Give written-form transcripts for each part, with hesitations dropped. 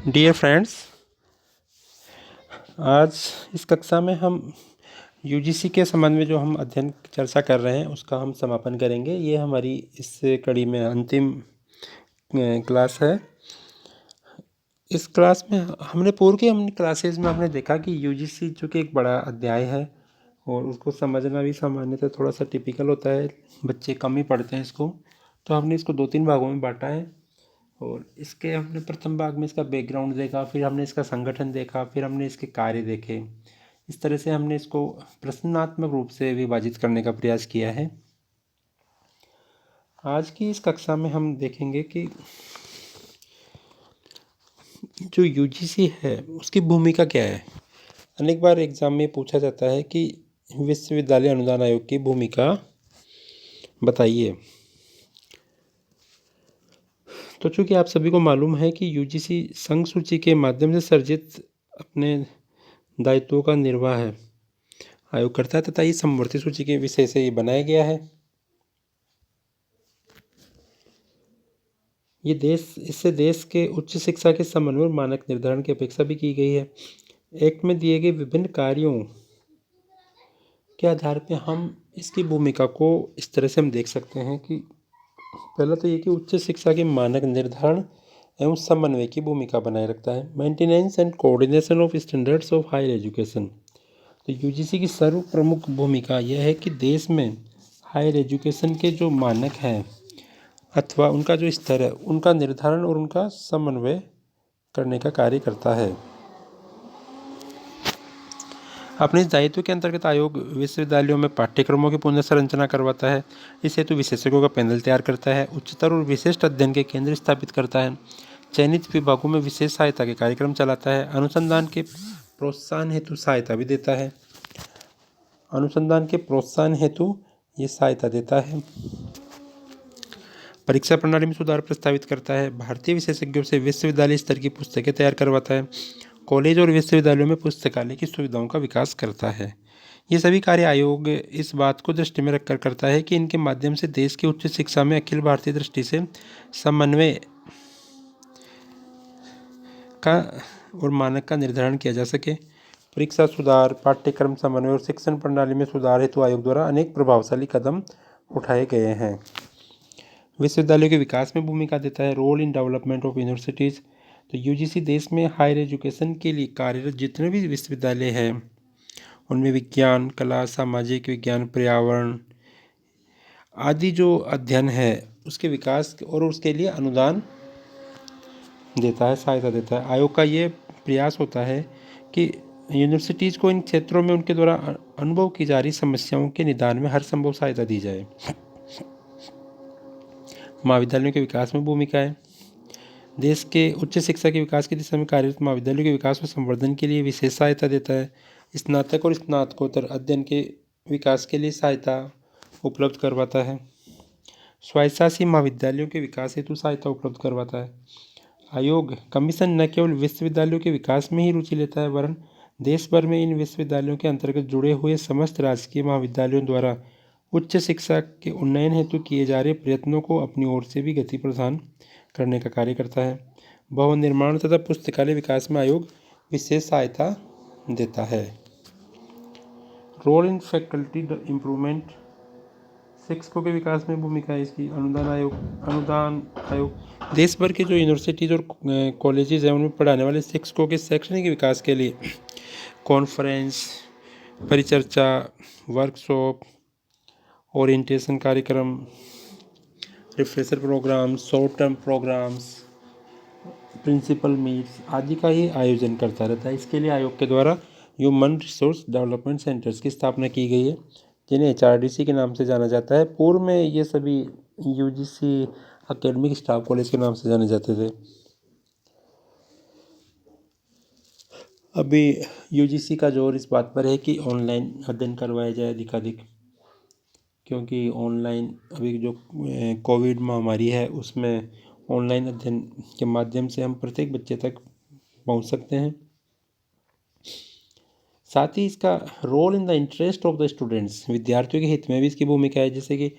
Dear friends, आज इस कक्षा में हम यूजीसी के संबंध में जो हम अध्ययन चर्चा कर रहे हैं उसका हम समापन करेंगे। ये हमारी इस कड़ी में अंतिम क्लास है। इस क्लास में हमने क्लासेस में हमने देखा कि यूजीसी जो कि एक बड़ा अध्याय है और उसको समझना भी सामान्यतः थोड़ा सा टिपिकल होता है, बच्चे कम ही पढ़ते हैं इसको। तो हमने इसको 2-3 भागों में बांटा है और इसके हमने प्रथम भाग में इसका बैकग्राउंड देखा, फिर हमने इसका संगठन देखा, फिर हमने इसके कार्य देखे। इस तरह से हमने इसको प्रश्नात्मक रूप से विभाजित करने का प्रयास किया है। आज की इस कक्षा में हम देखेंगे कि जो यूजीसी है उसकी भूमिका क्या है। अनेक बार एग्जाम में पूछा जाता है कि विश्वविद्यालय अनुदान आयोग की भूमिका बताइए। तो चूँकि आप सभी को मालूम है कि यूजीसी संघ सूची के माध्यम से सर्जित अपने दायित्वों का निर्वाह आयोग करता है तथा इस समवर्ती सूची के विषय से ये बनाया गया है। इससे देश के उच्च शिक्षा के समन्वय और मानक निर्धारण की अपेक्षा भी की गई है। एक्ट में दिए गए विभिन्न कार्यों के आधार पर हम इसकी भूमिका को इस तरह से हम देख सकते हैं कि पहला तो ये कि उच्च शिक्षा के मानक निर्धारण एवं समन्वय की भूमिका बनाए रखता है। Maintenance and coordination of standards of higher education. तो यूजीसी की सर्व प्रमुख भूमिका यह है कि देश में हायर एजुकेशन के जो मानक हैं अथवा उनका जो स्तर है उनका निर्धारण और उनका समन्वय करने का कार्य करता है। अपने इस दायित्व के अंतर्गत आयोग विश्वविद्यालयों में पाठ्यक्रमों की पुनर्संरचना करवाता है। इस हेतु विशेषज्ञों का पैनल तैयार करता है, उच्चतर और विशिष्ट अध्ययन के केंद्र स्थापित करता है, चयनित विभागों में विशेष सहायता के कार्यक्रम चलाता है, अनुसंधान के प्रोत्साहन हेतु सहायता भी देता है। अनुसंधान के प्रोत्साहन हेतु ये सहायता देता है। परीक्षा प्रणाली में सुधार प्रस्तावित करता है, भारतीय विशेषज्ञों से विश्वविद्यालय स्तर की पुस्तकें तैयार करवाता है, कॉलेज और विश्वविद्यालयों में पुस्तकालय की सुविधाओं का विकास करता है। ये सभी कार्य आयोग इस बात को दृष्टि में रखकर करता है कि इनके माध्यम से देश की उच्च शिक्षा में अखिल भारतीय दृष्टि से समन्वय का और मानक का निर्धारण किया जा सके। परीक्षा सुधार, पाठ्यक्रम समन्वय और शिक्षण प्रणाली में सुधार हेतु आयोग द्वारा अनेक प्रभावशाली कदम उठाए गए हैं। विश्वविद्यालयों के विकास में भूमिका देता है, role in development of universities. तो यूजीसी देश में हायर एजुकेशन के लिए कार्यरत जितने भी विश्वविद्यालय हैं उनमें विज्ञान, कला, सामाजिक विज्ञान, पर्यावरण आदि जो अध्ययन है उसके विकास और उसके लिए अनुदान देता है, सहायता देता है। आयोग का ये प्रयास होता है कि यूनिवर्सिटीज़ को इन क्षेत्रों में उनके द्वारा अनुभव की जा रही समस्याओं के निदान में हर संभव सहायता दी जाए। महाविद्यालयों के विकास में भूमिका है। देश के उच्च शिक्षा के विकास की दिशा में कार्यरत महाविद्यालयों के विकास और संवर्धन के लिए विशेष सहायता देता है। स्नातक और स्नातकोत्तर अध्ययन के विकास के लिए सहायता उपलब्ध करवाता है। स्वायत्तशासी महाविद्यालयों के विकास हेतु सहायता उपलब्ध करवाता है। आयोग कमीशन न केवल विश्वविद्यालयों के विकास में ही रुचि लेता है वरन देश भर में इन विश्वविद्यालयों के अंतर्गत जुड़े हुए समस्त राजकीय महाविद्यालयों द्वारा उच्च शिक्षा के उन्नयन हेतु किए जा रहे प्रयत्नों को अपनी ओर से भी गति प्रदान करने का कार्य करता है। भवन निर्माण तथा पुस्तकालय विकास में आयोग विशेष सहायता देता है। रोल इन फैकल्टी इम्प्रूवमेंट, शिक्षकों के विकास में भूमिका है इसकी। अनुदान आयोग देश भर के जो यूनिवर्सिटीज़ और कॉलेजेस हैं उनमें पढ़ाने वाले शिक्षकों के शैक्षणिक विकास के लिए कॉन्फ्रेंस, परिचर्चा, वर्कशॉप, ओरिएंटेशन कार्यक्रम, refresher programme, short term programmes, principal meets आदि का ही आयोजन करता रहता है। इसके लिए आयोग के द्वारा ह्यूमन रिसोर्स डेवलपमेंट सेंटर्स की स्थापना की गई है जिन्हें HRDC के नाम से जाना जाता है। पूर्व में ये सभी यूजीसी एकेडमिक स्टाफ कॉलेज के नाम से जाने जाते थे। अभी यूजीसी का जोर इस बात पर है कि ऑनलाइन अध्ययन करवाया जाए अधिकाधिक, क्योंकि ऑनलाइन अभी जो कोविड महामारी है उसमें ऑनलाइन अध्ययन के माध्यम से हम प्रत्येक बच्चे तक पहुंच सकते हैं। साथ ही इसका role in the interest of the students, विद्यार्थियों के हित में भी इसकी भूमिका है। जैसे कि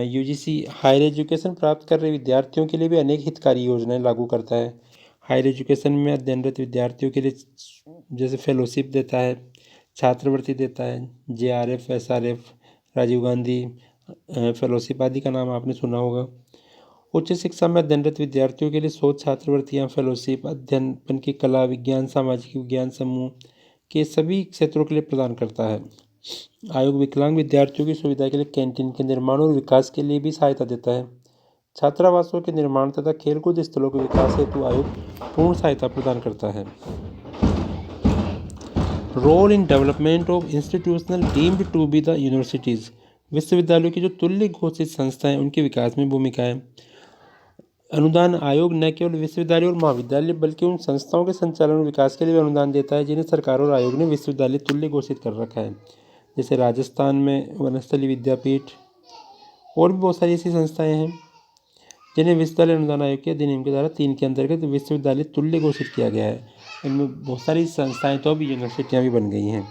यूजीसी हायर एजुकेशन प्राप्त कर रहे विद्यार्थियों के लिए भी अनेक हितकारी योजनाएं लागू करता है। हायर एजुकेशन में अध्ययनरत विद्यार्थियों के लिए जैसे फेलोशिप देता है, छात्रवृत्ति देता है, JRF, SRF, Rajiv Gandhi fellowship आदि का नाम आपने सुना होगा। उच्च शिक्षा में अध्ययनरत विद्यार्थियों के लिए शोध छात्रवृत्तियाँ, फेलोशिप, अध्ययन की कला, विज्ञान, सामाजिक विज्ञान समूह के सभी क्षेत्रों के लिए प्रदान करता है। आयोग विकलांग विद्यार्थियों की सुविधा के लिए कैंटीन के निर्माण और विकास के लिए भी सहायता देता है। छात्रावासों के निर्माण तथा खेलकूद स्थलों के विकास हेतु आयोग पूर्ण सहायता प्रदान करता है। Role in development of institutional deemed to be the universities. विश्वविद्यालयों की जो तुल्य घोषित संस्थाएं उनके विकास में भूमिका है। अनुदान आयोग न केवल विश्वविद्यालय और महाविद्यालय बल्कि उन संस्थाओं के संचालन और विकास के लिए भी अनुदान देता है जिन्हें सरकार और आयोग ने विश्वविद्यालय तुल्य घोषित कर रखा है। जैसे राजस्थान में वनस्थली विद्यापीठ और भी बहुत सारी ऐसी संस्थाएं हैं जिन्हें विश्वविद्यालय अनुदान आयोग के अधिनियम के द्वारा 3 के अंतर्गत विश्वविद्यालय तुल्य घोषित किया गया है। इनमें बहुत सारी संस्थाएं तो अभी यूनिवर्सिटियाँ भी बन गई हैं।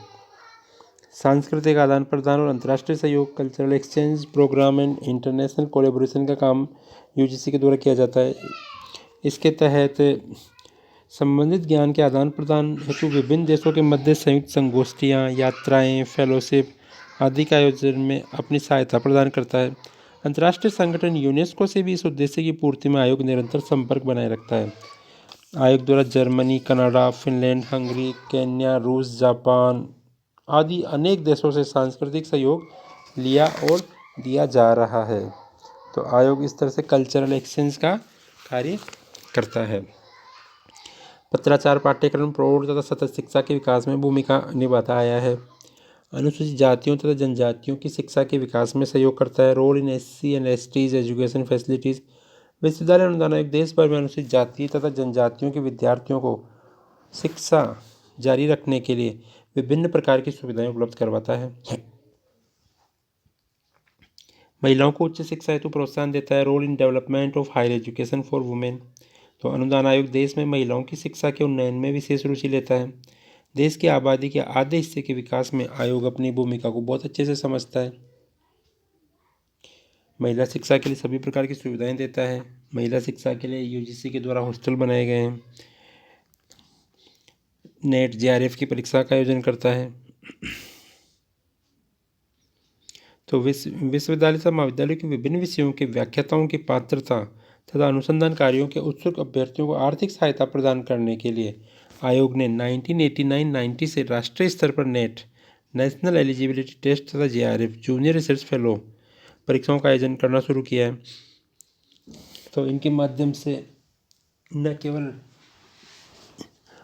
सांस्कृतिक आदान प्रदान और अंतर्राष्ट्रीय सहयोग, cultural exchange programme and international collaboration का काम UGC के द्वारा किया जाता है। इसके तहत संबंधित ज्ञान के आदान प्रदान हेतु विभिन्न देशों के मध्य संयुक्त संगोष्ठियाँ, यात्राएं, फेलोशिप आदि के आयोजन में अपनी सहायता प्रदान करता है। अंतर्राष्ट्रीय संगठन यूनेस्को से भी इस उद्देश्य की पूर्ति में आयोग निरंतर संपर्क बनाए रखता है। आयोग द्वारा Germany, Canada, Finland, Hungary, Kenya, रूस, जापान आदि अनेक देशों से सांस्कृतिक सहयोग लिया और दिया जा रहा है। तो आयोग इस तरह से कल्चरल एक्सचेंज का कार्य करता है। पत्राचार पाठ्यक्रम प्रौढ़ तथा सतत शिक्षा के विकास में भूमिका निभाता आया है। अनुसूचित जातियों तथा जनजातियों की शिक्षा के विकास में सहयोग करता है। Role in SC and STs education facilities. विश्वविद्यालय अनुदान आयोग देश भर में अनुसूचित जाति तथा जनजातियों के विद्यार्थियों को शिक्षा जारी रखने के लिए विभिन्न प्रकार की सुविधाएं उपलब्ध करवाता है। महिलाओं को उच्च शिक्षा हेतु प्रोत्साहन देता है। Role in development of higher education for women. तो अनुदान आयोग देश में महिलाओं की शिक्षा के उन्नयन में विशेष रुचि लेता है। देश की आबादी के आधे हिस्से के विकास में आयोग अपनी भूमिका को बहुत अच्छे से समझता है। महिला शिक्षा के लिए सभी प्रकार की सुविधाएं देता है। महिला शिक्षा के लिए UGC के द्वारा हॉस्टल बनाए गए हैं। नेट JRF की परीक्षा का आयोजन करता है। तो विश्वविद्यालय तथा महाविद्यालय के विभिन्न विषयों के व्याख्याताओं की पात्रता तथा अनुसंधान कार्यों के उत्सुक अभ्यर्थियों को आर्थिक सहायता प्रदान करने के लिए आयोग ने 1989-90 से राष्ट्रीय स्तर पर नेट, नेशनल एलिजिबिलिटी टेस्ट तथा JRF, जूनियर रिसर्च फेलो परीक्षाओं का आयोजन करना शुरू किया है। तो इनके माध्यम से न केवल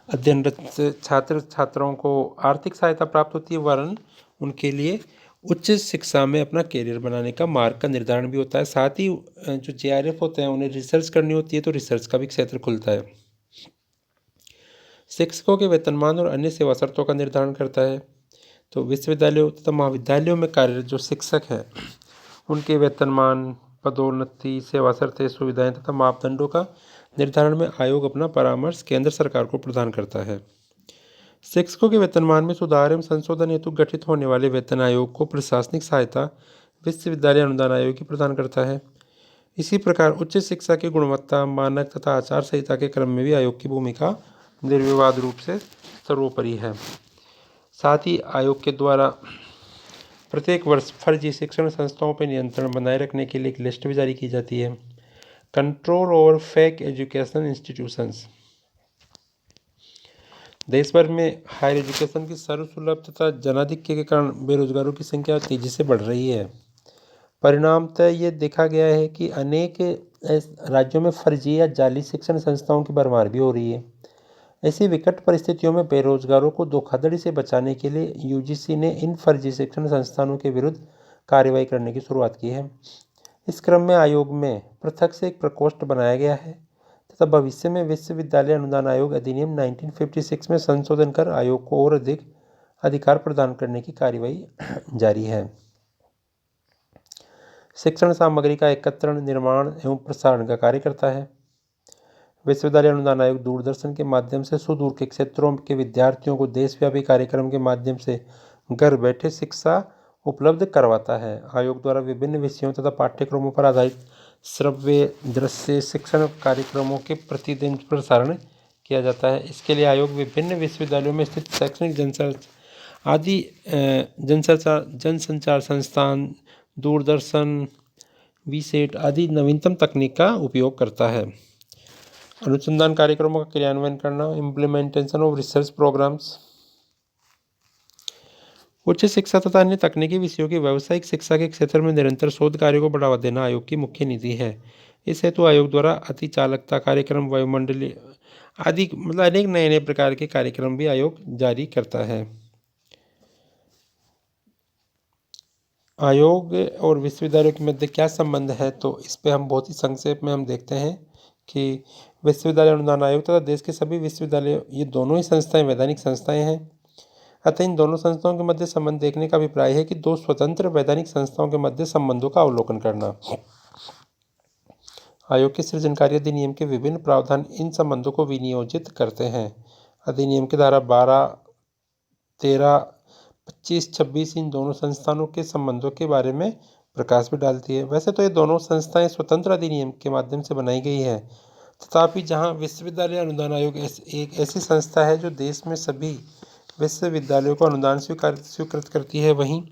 अध्ययनरत छात्र छात्राओं को आर्थिक सहायता प्राप्त होती है वरन उनके लिए उच्च शिक्षा में अपना करियर बनाने का मार्ग का निर्धारण भी होता है। साथ ही जो JRF होते हैं उन्हें रिसर्च करनी होती है तो रिसर्च का भी क्षेत्र खुलता है। शिक्षकों के वेतनमान और अन्य सेवा शर्तों का निर्धारण करता है। तो विश्वविद्यालयों तथा महाविद्यालयों में कार्यरत जो शिक्षक हैं उनके वेतनमान, पदोन्नति, सेवा शर्तें, सुविधाएं तथा मापदंडों का निर्धारण में आयोग अपना परामर्श केंद्र सरकार को प्रदान करता है। शिक्षकों के वेतनमान में सुधार एवं संशोधन हेतु गठित होने वाले वेतन आयोग को प्रशासनिक सहायता विश्वविद्यालय अनुदान आयोग ही प्रदान करता है। इसी प्रकार उच्च शिक्षा की गुणवत्ता, मानक तथा आचार संहिता के क्रम में भी आयोग की भूमिका निर्विवाद रूप से सर्वोपरि है। साथ ही आयोग के द्वारा प्रत्येक वर्ष फर्जी शिक्षण संस्थाओं पर नियंत्रण बनाए रखने के लिए एक लिस्ट भी जारी की जाती है। Control over fake education institutions. देश भर में हायर एजुकेशन की सर्वसुलभ तथा जनाधिक्य के कारण बेरोजगारों की संख्या तेजी से बढ़ रही है। परिणामतः ये देखा गया है कि अनेक राज्यों में फर्जी या जाली शिक्षण संस्थाओं की भरमार भी हो रही है। ऐसी विकट परिस्थितियों में बेरोजगारों को धोखाधड़ी से बचाने के लिए UGC ने इन फर्जी शिक्षण संस्थानों के विरुद्ध कार्रवाई करने की शुरुआत की है। इस क्रम में आयोग में पृथक से एक प्रकोष्ठ बनाया गया है तथा भविष्य में विश्वविद्यालय अनुदान आयोग अधिनियम 1956 में संशोधन कर आयोग को और अधिक अधिकार प्रदान करने की कार्यवाही जारी है। शिक्षण सामग्री का एकत्रण, निर्माण एवं प्रसारण का कार्य करता है। विश्वविद्यालय अनुदान आयोग दूरदर्शन के माध्यम से सुदूर के क्षेत्रों के विद्यार्थियों को देशव्यापी कार्यक्रम के माध्यम से घर बैठे शिक्षा उपलब्ध करवाता है। आयोग द्वारा विभिन्न विषयों तथा पाठ्यक्रमों पर आधारित श्रव्य दृश्य शिक्षण कार्यक्रमों के प्रतिदिन प्रसारण किया जाता है। इसके लिए आयोग विभिन्न विश्वविद्यालयों में स्थित शैक्षणिक जनसंचार संस्थान, दूरदर्शन, वीसेट आदि नवीनतम तकनीक का उपयोग करता है। अनुसंधान कार्यक्रमों का क्रियान्वयन करना, इम्प्लीमेंटेशन ऑफ रिसर्च प्रोग्राम्स। उच्च शिक्षा तथा अन्य तकनीकी विषयों की व्यावसायिक शिक्षा के क्षेत्र में निरंतर शोध कार्यों को बढ़ावा देना आयोग की मुख्य नीति है। इस हेतु आयोग द्वारा अति चालकता कार्यक्रम, वायुमंडलीय आदि मतलब अनेक नए नए प्रकार के कार्यक्रम भी आयोग जारी करता है। आयोग और विश्वविद्यालयों के मध्य क्या संबंध है, तो इस पे हम बहुत ही संक्षेप में हम देखते हैं कि विश्वविद्यालय अनुदान आयोग तथा देश के सभी विश्वविद्यालय, ये दोनों ही संस्थाएं वैधानिक संस्थाएं हैं। अतः इन दोनों संस्थाओं के मध्य संबंध देखने का अभिप्राय है कि दो स्वतंत्र वैधानिक संस्थाओं के मध्य संबंधों का अवलोकन करना। आयोग के सृजन कार्य अधिनियम के विभिन्न प्रावधान इन संबंधों को विनियोजित करते हैं। अधिनियम की धारा 12, 13, 25, 26 इन दोनों संस्थानों के संबंधों के बारे में प्रकाश भी डालती है। वैसे तो ये दोनों संस्थाएं स्वतंत्र अधिनियम के माध्यम से बनाई गई है, तथापि जहां विश्वविद्यालय अनुदान आयोग एक ऐसी संस्था है जो देश में सभी विश्वविद्यालयों को अनुदान स्वीकृत करती है, वहीं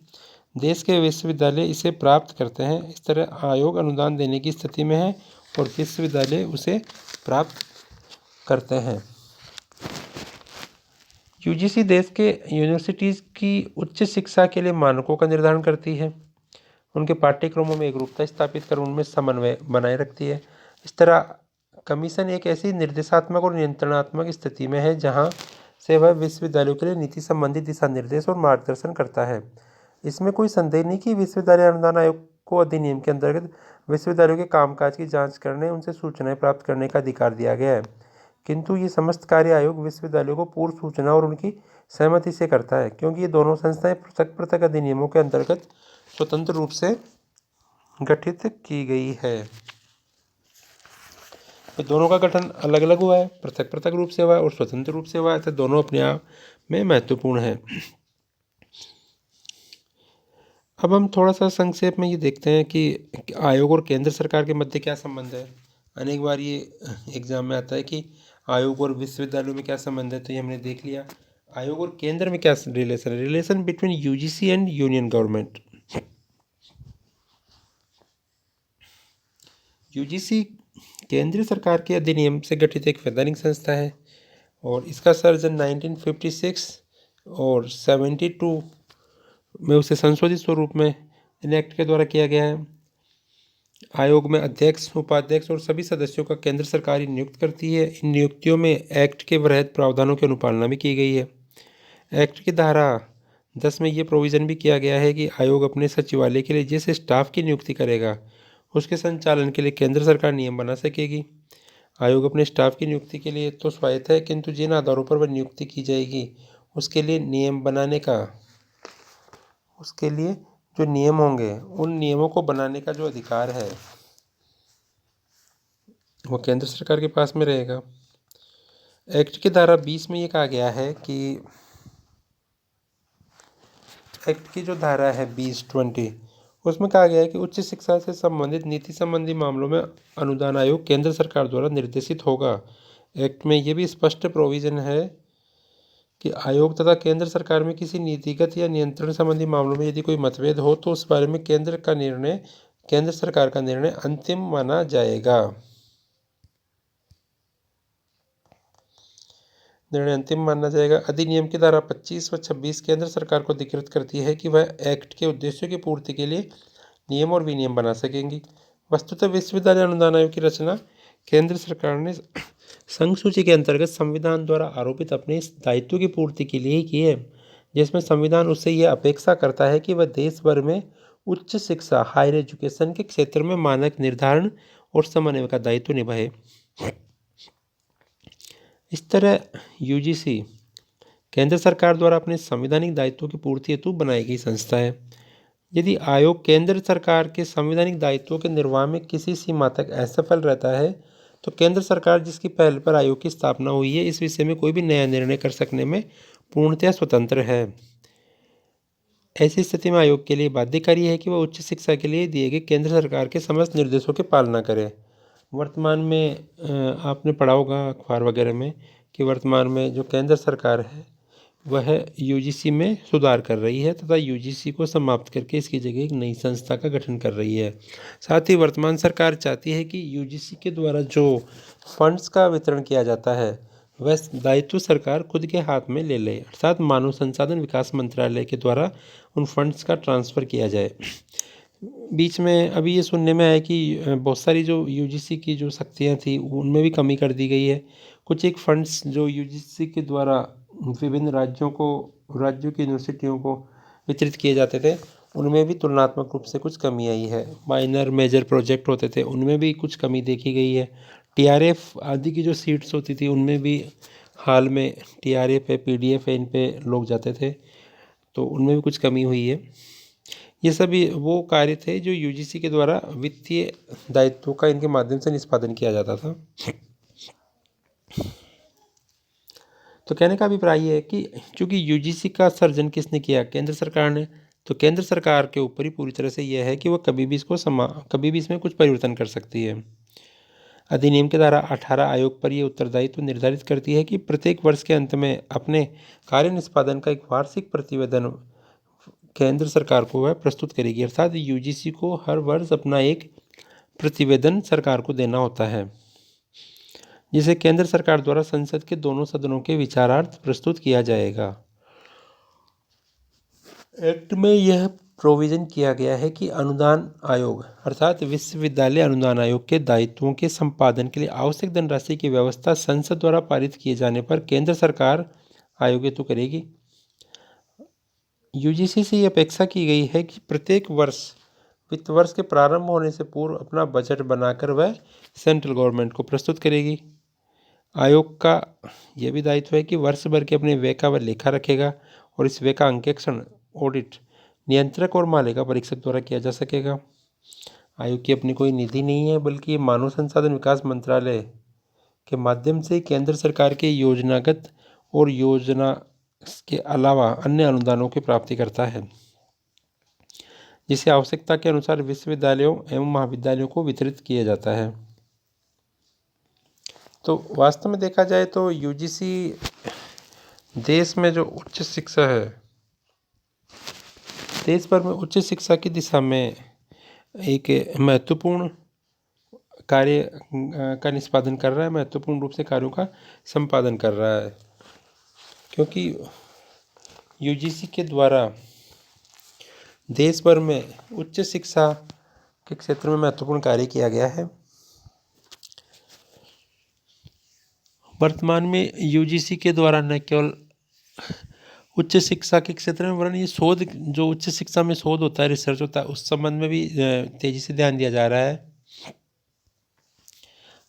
देश के विश्वविद्यालय इसे प्राप्त करते हैं। इस तरह आयोग अनुदान देने की स्थिति में है और विश्वविद्यालय उसे प्राप्त करते हैं। यूजीसी देश के यूनिवर्सिटीज़ की उच्च शिक्षा के लिए मानकों का निर्धारण करती है, उनके पाठ्यक्रमों में एकरूपता स्थापित कर उनमें समन्वय बनाए रखती है। इस तरह कमीशन एक ऐसी निर्देशात्मक और नियंत्रणात्मक स्थिति में है जहां से वह विश्वविद्यालयों के लिए नीति संबंधी दिशा निर्देश और मार्गदर्शन करता है। इसमें कोई संदेह नहीं कि विश्वविद्यालय अनुदान आयोग को अधिनियम के अंतर्गत विश्वविद्यालयों के कामकाज की जांच करने, उनसे सूचनाएं प्राप्त करने का अधिकार दिया गया है, किंतु ये समस्त कार्य आयोग विश्वविद्यालयों को पूर्व सूचना और उनकी सहमति से करता है, क्योंकि ये दोनों संस्थाएं पृथक पृथक अधिनियमों के अंतर्गत स्वतंत्र रूप से गठित की गई है। तो दोनों का गठन अलग अलग हुआ है, पृथक पृथक रूप से हुआ है और स्वतंत्र रूप से हुआ है, तो दोनों अपने आप में महत्वपूर्ण है। अब हम थोड़ा सा संक्षेप में ये देखते हैं कि आयोग और केंद्र सरकार के मध्य क्या संबंध है। अनेक बार ये एग्जाम में आता है कि आयोग और विश्वविद्यालयों में क्या संबंध है, तो ये हमने देख लिया। आयोग और केंद्र में क्या रिलेशन है, relation between UGC and union government. UGC केंद्रीय सरकार के अधिनियम से गठित एक वैधानिक संस्था है और इसका सर्जन 1956 और 72 में उसे संशोधित स्वरूप में इनेक्ट के द्वारा किया गया है। आयोग में अध्यक्ष, उपाध्यक्ष और सभी सदस्यों का केंद्र सरकार ही नियुक्त करती है। इन नियुक्तियों में एक्ट के वृहद प्रावधानों की अनुपालना भी की गई है। एक्ट की धारा 10 में ये प्रोविज़न भी किया गया है कि आयोग अपने सचिवालय के लिए जिस स्टाफ की नियुक्ति करेगा उसके संचालन के लिए केंद्र सरकार नियम बना सकेगी। आयोग अपने स्टाफ की नियुक्ति के लिए तो स्वायत्त है, किंतु जिन आधारों पर वह नियुक्ति की जाएगी उसके लिए नियम बनाने का, उसके लिए जो नियम होंगे उन नियमों को बनाने का जो अधिकार है वो केंद्र सरकार के पास में रहेगा। एक्ट की धारा 20 में ये कहा गया है कि एक्ट की जो धारा है 20 उसमें कहा गया है कि उच्च शिक्षा से संबंधित नीति संबंधी मामलों में अनुदान आयोग केंद्र सरकार द्वारा निर्देशित होगा। एक्ट में ये भी स्पष्ट प्रोविज़न है कि आयोग तथा केंद्र सरकार में किसी नीतिगत या नियंत्रण संबंधी मामलों में यदि कोई मतभेद हो तो उस बारे में केंद्र सरकार का निर्णय अंतिम माना जाएगा। अधिनियम की धारा 25 व 26 केंद्र सरकार को अधिकृत करती है कि वह एक्ट के उद्देश्यों की पूर्ति के लिए नियम और विनियम बना सकेंगी। वस्तुतः विश्वविद्यालय अनुदान आयोग की रचना केंद्र सरकार ने संघ सूची के अंतर्गत संविधान द्वारा आरोपित अपने इस दायित्व की पूर्ति के लिए ही की है, जिसमें संविधान उससे यह अपेक्षा करता है कि वह देश भर में उच्च शिक्षा, हायर एजुकेशन के क्षेत्र में मानक निर्धारण और समन्वय का दायित्व निभाए। इस तरह यूजीसी केंद्र सरकार द्वारा अपने संवैधानिक दायित्वों की पूर्ति हेतु बनाई गई संस्था है। यदि आयोग केंद्र सरकार के संवैधानिक दायित्वों के निर्वाह में किसी सीमा तक असफल रहता है तो केंद्र सरकार, जिसकी पहल पर आयोग की स्थापना हुई है, इस विषय में कोई भी नया निर्णय कर सकने में पूर्णतया स्वतंत्र है। ऐसी स्थिति में आयोग के लिए बाध्यकारी है कि वह उच्च शिक्षा के लिए दिए गए केंद्र सरकार के समस्त निर्देशों की पालना करे। वर्तमान में आपने पढ़ा होगा अखबार वगैरह में कि वर्तमान में जो केंद्र सरकार है वह यूजीसी में सुधार कर रही है तथा यूजीसी को समाप्त करके इसकी जगह एक नई संस्था का गठन कर रही है। साथ ही वर्तमान सरकार चाहती है कि यूजीसी के द्वारा जो फंड्स का वितरण किया जाता है वह दायित्व सरकार खुद के हाथ में ले ले, अर्थात मानव संसाधन विकास मंत्रालय के द्वारा उन फंड्स का ट्रांसफ़र किया जाए। बीच में अभी ये सुनने में आया कि बहुत सारी जो यूजीसी की जो शक्तियाँ थी उनमें भी कमी कर दी गई है। कुछ एक फंड्स जो यूजीसी के द्वारा विभिन्न राज्यों की यूनिवर्सिटियों को वितरित किए जाते थे उनमें भी तुलनात्मक रूप से कुछ कमी आई है। माइनर मेजर प्रोजेक्ट होते थे उनमें भी कुछ कमी देखी गई है। टीआरएफ आदि की जो सीट्स होती थी उनमें भी हाल में टीआरएफ है, पीडीएफ है, इन पे लोग जाते थे तो उनमें भी कुछ कमी हुई है। ये सभी वो कार्य थे जो यूजीसी के द्वारा वित्तीय दायित्वों का इनके माध्यम से निष्पादन किया जाता था। तो कहने का अभिप्राय ये है कि चूँकि यूजीसी का सर्जन किसने किया, केंद्र सरकार ने, तो केंद्र सरकार के ऊपर ही पूरी तरह से यह है कि वह कभी भी इसमें कुछ परिवर्तन कर सकती है। अधिनियम के धारा 18 आयोग पर यह उत्तरदायित्व निर्धारित करती है कि प्रत्येक वर्ष के अंत में अपने कार्य निष्पादन का एक वार्षिक प्रतिवेदन केंद्र सरकार को वह प्रस्तुत करेगी, अर्थात यूजीसी को हर वर्ष अपना एक प्रतिवेदन सरकार को देना होता है जिसे केंद्र सरकार द्वारा संसद के दोनों सदनों के विचारार्थ प्रस्तुत किया जाएगा। एक्ट में यह प्रोविजन किया गया है कि अनुदान आयोग अर्थात विश्वविद्यालय अनुदान आयोग के दायित्वों के संपादन के लिए आवश्यक धनराशि की व्यवस्था संसद द्वारा पारित किए जाने पर केंद्र सरकार आयोग हेतु करेगी। यूजीसी से ये अपेक्षा की गई है कि प्रत्येक वित्त वर्ष के प्रारंभ होने से पूर्व अपना बजट बनाकर वह सेंट्रल गवर्नमेंट को प्रस्तुत करेगी। आयोग का यह भी दायित्व है कि वर्ष भर के अपने व्यय का वह लेखा रखेगा और इस व्यय का अंकेक्षण ऑडिट नियंत्रक और मालिका परीक्षक द्वारा किया जा सकेगा। आयोग की अपनी कोई निधि नहीं है बल्कि ये मानव संसाधन विकास मंत्रालय के माध्यम से केंद्र सरकार के योजनागत और योजना के अलावा अन्य अनुदानों की प्राप्ति करता है जिसे आवश्यकता के अनुसार विश्वविद्यालयों एवं महाविद्यालयों को वितरित किया जाता है। तो वास्तव में देखा जाए तो यूजीसी देश में जो उच्च शिक्षा है, देश भर में उच्च शिक्षा की दिशा में एक महत्वपूर्ण कार्य का निष्पादन कर रहा है, महत्वपूर्ण रूप से कार्यों का संपादन कर रहा है, क्योंकि यूजीसी के द्वारा देश भर में उच्च शिक्षा के क्षेत्र में महत्वपूर्ण कार्य किया गया है। वर्तमान में यूजीसी के द्वारा न केवल उच्च शिक्षा के क्षेत्र में वरन ये शोध जो उच्च शिक्षा में शोध होता है, रिसर्च होता है, उस संबंध में भी तेजी से ध्यान दिया जा रहा है।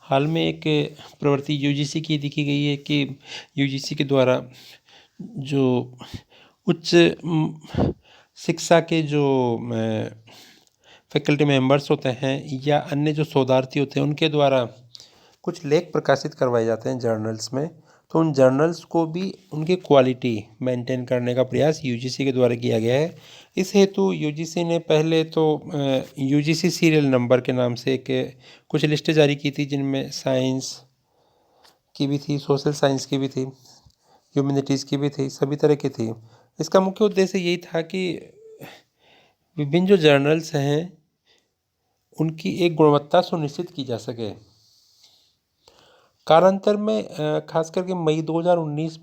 हाल में एक प्रवृत्ति यूजीसी की देखी गई है कि यूजीसी के द्वारा जो उच्च शिक्षा के जो फैकल्टी मेंबर्स होते हैं या अन्य जो शोधार्थी होते हैं उनके द्वारा कुछ लेख प्रकाशित करवाए जाते हैं जर्नल्स में, तो उन जर्नल्स को भी उनकी क्वालिटी मेंटेन करने का प्रयास यूजीसी के द्वारा किया गया है। इस हेतु यूजीसी ने पहले तो यूजीसी सीरियल नंबर के नाम से एक कुछ लिस्टें जारी की थी जिनमें साइंस की भी थी, सोशल साइंस की भी थी, ह्यूमैनिटीज़ की भी थी, सभी तरह की थी। इसका मुख्य उद्देश्य यही था कि विभिन्न जो जर्नल्स हैं उनकी एक गुणवत्ता सुनिश्चित की जा सके। कालांतर में खास करके मई 2019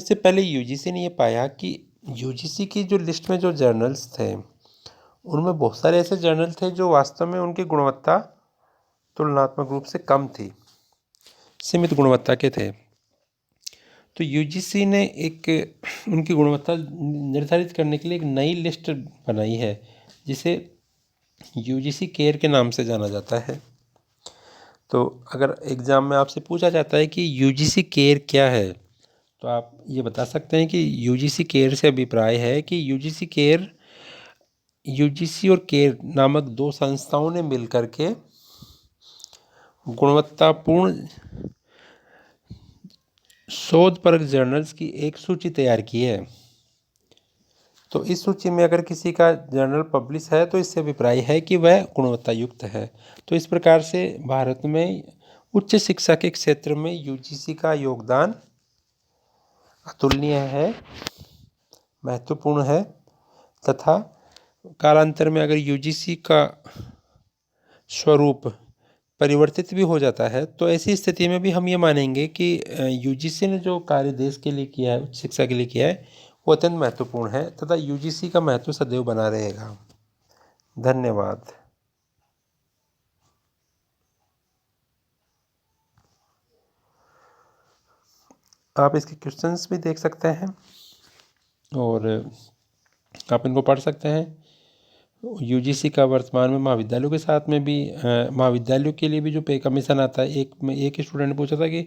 से पहले यूजीसी ने ये पाया कि यूजीसी की जो लिस्ट में जो जर्नल्स थे उनमें बहुत सारे ऐसे जर्नल थे जो वास्तव में उनकी गुणवत्ता तुलनात्मक रूप से कम थी, सीमित गुणवत्ता के थे। तो यूजीसी ने एक उनकी गुणवत्ता निर्धारित करने के लिए एक नई लिस्ट बनाई है जिसे यूजीसी केयर के नाम से जाना जाता है। तो अगर एग्ज़ाम में आपसे पूछा जाता है कि यूजीसी केयर क्या है, तो आप ये बता सकते हैं कि यूजीसी केयर से अभिप्राय है कि यूजीसी और केयर नामक दो संस्थाओं ने मिलकर के गुणवत्तापूर्ण शोधपरक जर्नल्स की एक सूची तैयार की है। तो इस सूची में अगर किसी का जर्नल पब्लिश है तो इससे अभिप्राय है कि वह गुणवत्ता युक्त है। तो इस प्रकार से भारत में उच्च शिक्षा के क्षेत्र में यूजीसी का योगदान अतुलनीय है, महत्वपूर्ण है, तथा कालांतर में अगर यूजीसी का स्वरूप परिवर्तित भी हो जाता है तो ऐसी स्थिति में भी हम ये मानेंगे कि यूजीसी ने जो कार्य देश के लिए किया है, उच्च शिक्षा के लिए किया है, वो अत्यंत महत्वपूर्ण है तथा यूजीसी का महत्व सदैव बना रहेगा। धन्यवाद। आप इसके क्वेश्चंस भी देख सकते हैं और आप इनको पढ़ सकते हैं। यूजीसी का वर्तमान में महाविद्यालयों के साथ में भी महाविद्यालयों के लिए भी जो पे कमीशन आता है, एक स्टूडेंट ने पूछा था कि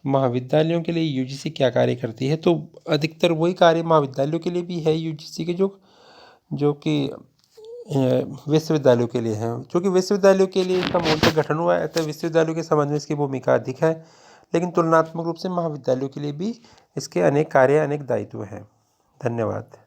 महाविद्यालयों के लिए यूजीसी क्या कार्य करती है, तो अधिकतर वही कार्य महाविद्यालयों के लिए भी है यूजीसी के जो कि विश्वविद्यालयों के लिए हैं, क्योंकि विश्वविद्यालयों के लिए इसका मूलतः गठन हुआ है, अतः विश्वविद्यालयों के संबंध में इसकी भूमिका अधिक है, लेकिन तुलनात्मक रूप से महाविद्यालयों के लिए भी इसके अनेक कार्य, अनेक दायित्व हैं। धन्यवाद।